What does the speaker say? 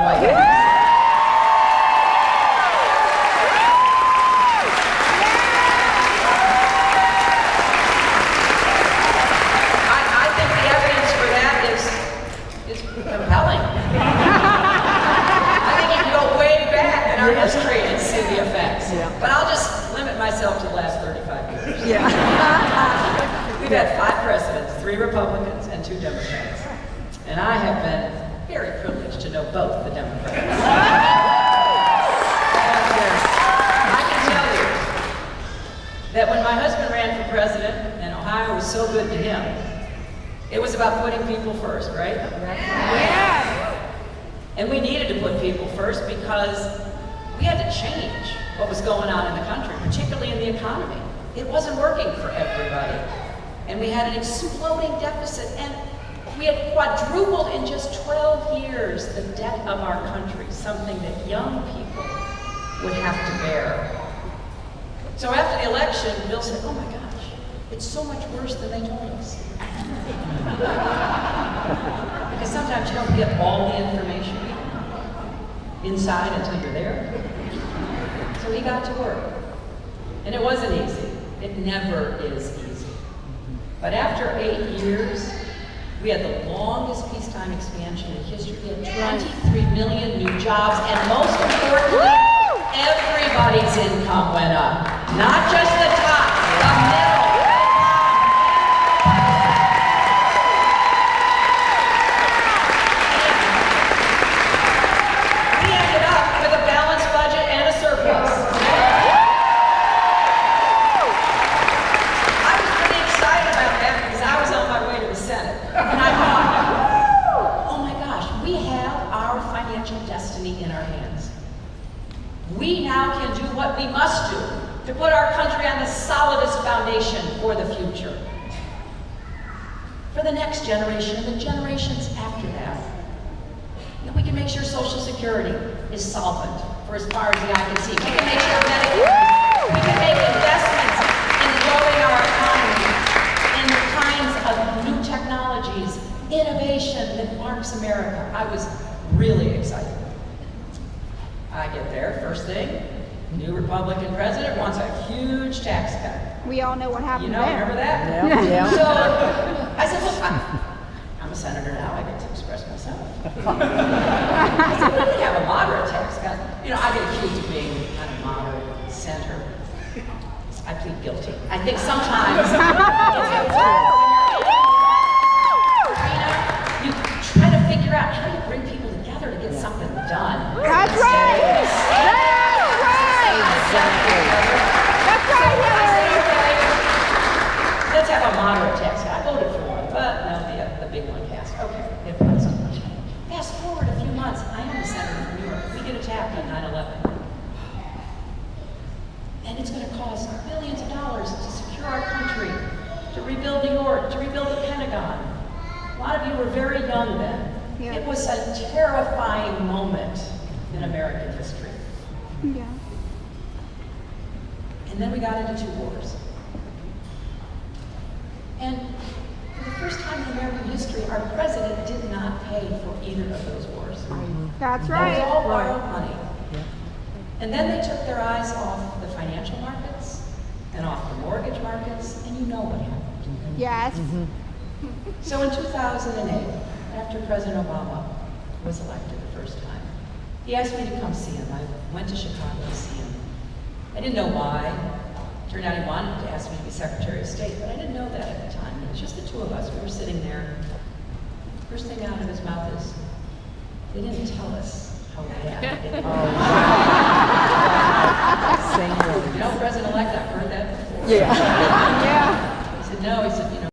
White House. I think the evidence for that is compelling. I think you can go way back in our history and see the effects. But I'll just limit myself to the last 35 years. We've had 5 presidents, 3 Republicans and 2 Democrats. And I have been very privileged to know both the Democrats. And I can tell you that when my husband ran for president and Ohio was so good to him, it was about putting people first, right? And we needed to put people first because we had to change what was going on in the country, particularly in the economy. It wasn't working for everybody. And we had an exploding deficit, and we had quadrupled in just 12 years the debt of our country, something that young people would have to bear. So after the election, Bill said, oh my gosh, it's so much worse than they told us. Because sometimes you don't get all the information inside until you're there. So he got to work. And it wasn't easy. It never is easy. But after 8 years, we had the longest peacetime expansion in history. We had 23 million new jobs, and most importantly, everybody's income went up. Not just the top, the middle. We ended up with a balanced budget and a surplus. And I thought, oh my gosh, we have our financial destiny in our hands. We now can do what we must do to put our country on the solidest foundation for the future. For the next generation and the generations after that. And we can make sure Social Security is solvent for as far as the eye can see. We can make sure Medicare, we can make investments in growing our economy in the kinds of new technologies, innovation that marks America. I was really excited. I get there, first thing, new Republican president wants a huge tax cut. We all know what happened there. Remember that? Yeah. So I said, look, I'm a senator now, I get to express myself. I said, we could have a moderate tax cut. You know, I get accused of being kind of moderate, center. I plead guilty. I think sometimes you try to figure out how you bring people together to get something done. That's right. That's right, Hillary. Let's have a moderate tax cut. I voted for one, but no, the big one passed. Okay, it passed. Fast forward a few months, I am the senator from New York. We get attacked on 9/11. And it's going to cost billions of dollars to secure our country, to rebuild New York, to rebuild the Pentagon. A lot of you were very young then. Yeah. It was a terrifying moment in American history. Yeah. And then we got into 2 wars. And for the first time in American history, our president did not pay for either of those wars. That's That right. was all borrowed money. And then they took their eyes off the financial markets and off the mortgage markets, and you know what happened. Yes. So in 2008, after President Obama was elected the first time, he asked me to come see him. I went to Chicago to see him. I didn't know why. Turned out he wanted to ask me to be Secretary of State, but I didn't know that at the time. It was just the 2 of us. We were sitting there. First thing out of his mouth is, they didn't tell us how bad it was.